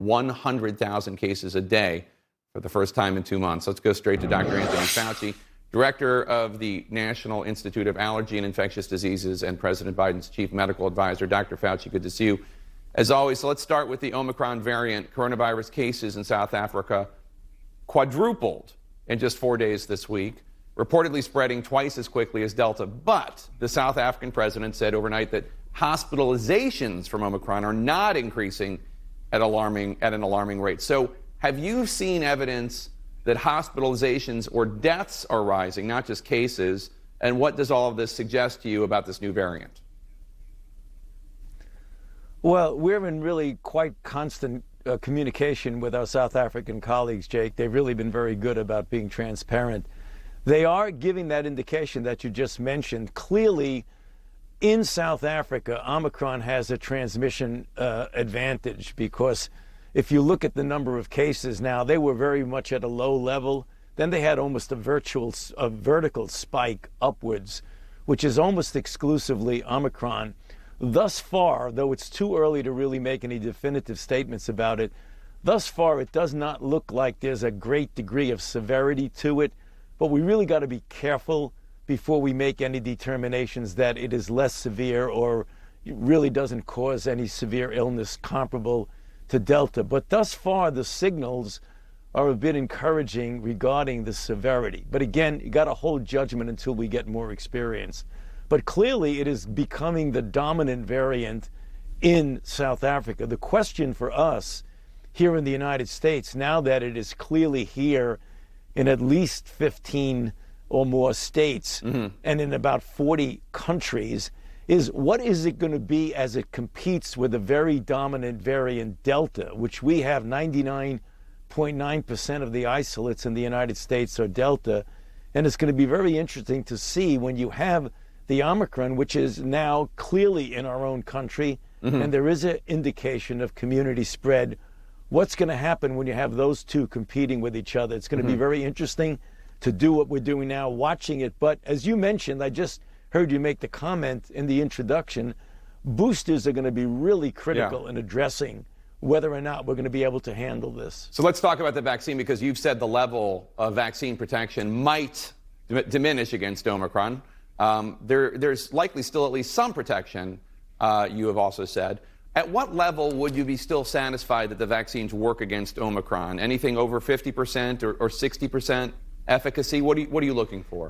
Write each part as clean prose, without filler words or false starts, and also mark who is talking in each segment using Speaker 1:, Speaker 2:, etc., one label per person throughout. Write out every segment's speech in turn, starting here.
Speaker 1: 100,000 cases a day for the first time in 2 months. Let's go straight to Dr. Anthony Fauci, director of the National Institute of Allergy and Infectious Diseases and President Biden's chief medical advisor. Dr. Fauci, good to see you. As always, so let's start with the Omicron variant. Coronavirus cases in South Africa quadrupled in just 4 days this week, reportedly spreading twice as quickly as Delta. But the South African president said overnight that hospitalizations from Omicron are not increasing at an alarming rate. So have you seen evidence that hospitalizations or deaths are rising, not just cases? And what does all of this suggest to you about this new variant?
Speaker 2: Well, we're in really quite constant communication with our South African colleagues, Jake. They've really been very good about being transparent. They are giving that indication that you just mentioned. Clearly, in South Africa, Omicron has a transmission advantage, because if you look at the number of cases now, they were very much at a low level. Then they had almost a vertical spike upwards, which is almost exclusively Omicron. Thus far, though it's too early to really make any definitive statements about it, thus far it does not look like there's a great degree of severity to it. But we really got to be careful before we make any determinations that it is less severe or really doesn't cause any severe illness comparable to Delta. But thus far, the signals are a bit encouraging regarding the severity. But again, you got to hold judgment until we get more experience. But clearly, it is becoming the dominant variant in South Africa. The question for us here in the United States, now that it is clearly here in at least 15 or more states and in about 40 countries, is what is it going to be as it competes with a very dominant variant Delta, which we have 99.9% of the isolates in the United States are Delta. And it's going to be very interesting to see when you have the Omicron, which is now clearly in our own country, and there is an indication of community spread. What's going to happen when you have those two competing with each other? It's going to be very interesting to do what we're doing now, watching it. But as you mentioned, I just heard you make the comment in the introduction, boosters are going to be really critical in addressing whether or not we're going to be able to handle this.
Speaker 1: So let's talk about the vaccine, because you've said the level of vaccine protection might diminish against Omicron. There's likely still at least some protection, you have also said. At what level would you be still satisfied that the vaccines work against Omicron? Anything over 50% or 60% efficacy? What are you looking for?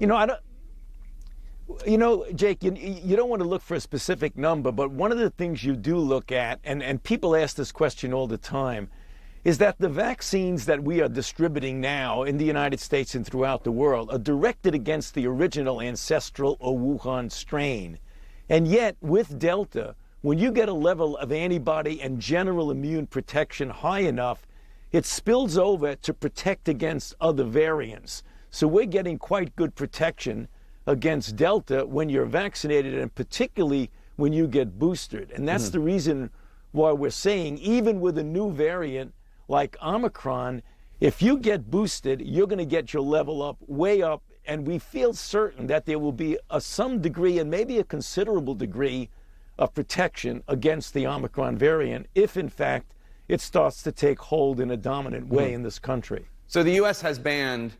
Speaker 2: Jake, you don't want to look for a specific number, but one of the things you do look at, and people ask this question all the time, is that the vaccines that we are distributing now in the United States and throughout the world are directed against the original ancestral or Wuhan strain. And yet, with Delta, when you get a level of antibody and general immune protection high enough, it spills over to protect against other variants. So we're getting quite good protection against Delta when you're vaccinated, and particularly when you get boosted. And that's the reason why we're saying, even with a new variant like Omicron, if you get boosted, you're going to get your level up, way up, and we feel certain that there will be some degree, and maybe a considerable degree, of protection against the Omicron variant if, in fact, it starts to take hold in a dominant way in this country.
Speaker 1: So the U.S. has banned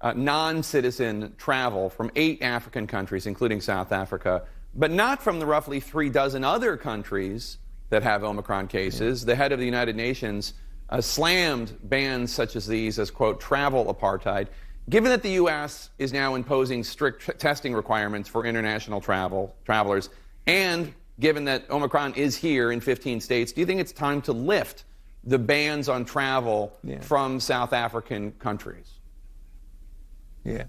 Speaker 1: non-citizen travel from 8 African countries, including South Africa, but not from the roughly 36 other countries that have Omicron cases. The head of the United Nations slammed bans such as these as, quote, travel apartheid. Given that the U.S. is now imposing strict testing requirements for international travelers, and given that Omicron is here in 15 states, do you think it's time to lift the bans on travel from South African countries?
Speaker 2: Yeah.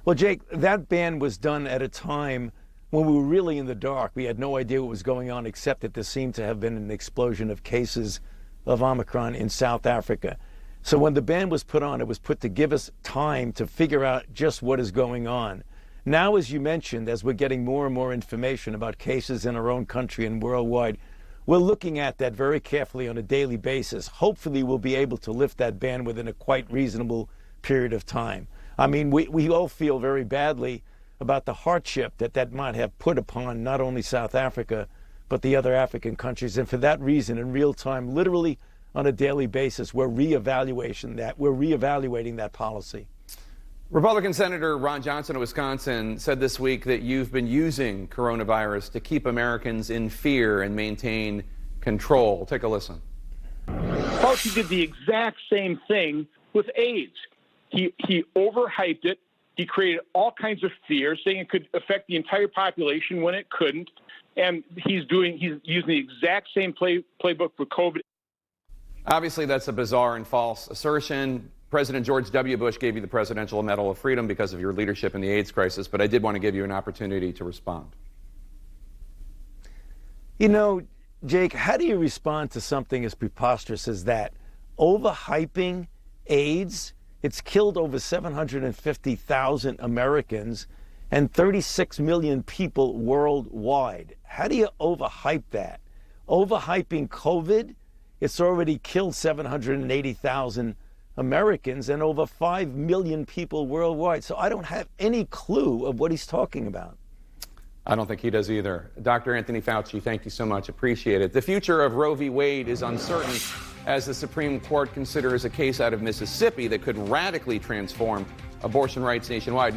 Speaker 2: Well, Jake, that ban was done at a time when we were really in the dark. We had no idea what was going on, except that there seemed to have been an explosion of cases of Omicron in South Africa. So when the ban was put on, it was put to give us time to figure out just what is going on. Now, as you mentioned, as we're getting more and more information about cases in our own country and worldwide, we're looking at that very carefully on a daily basis. Hopefully, we'll be able to lift that ban within a quite reasonable period of time. I mean, we all feel very badly about the hardship that might have put upon not only South Africa, but the other African countries. And for that reason, in real time, literally on a daily basis. We're reevaluating that policy.
Speaker 1: Republican Senator Ron Johnson of Wisconsin said this week that you've been using coronavirus to keep Americans in fear and maintain control. Take a listen.
Speaker 3: Fauci did the exact same thing with AIDS. He overhyped it. He created all kinds of fear, saying it could affect the entire population when it couldn't. And he's using the exact same playbook for COVID.
Speaker 1: Obviously, that's a bizarre and false assertion. President George W. Bush gave you the Presidential Medal of Freedom because of your leadership in the AIDS crisis, but I did want to give you an opportunity to respond.
Speaker 2: You know, Jake, how do you respond to something as preposterous as that? Overhyping AIDS? It's killed over 750,000 Americans and 36 million people worldwide. How do you overhype that? Overhyping COVID? It's already killed 780,000 Americans and over 5 million people worldwide. So I don't have any clue of what he's talking about.
Speaker 1: I don't think he does either. Dr. Anthony Fauci, thank you so much. Appreciate it. The future of Roe v. Wade is uncertain as the Supreme Court considers a case out of Mississippi that could radically transform abortion rights nationwide.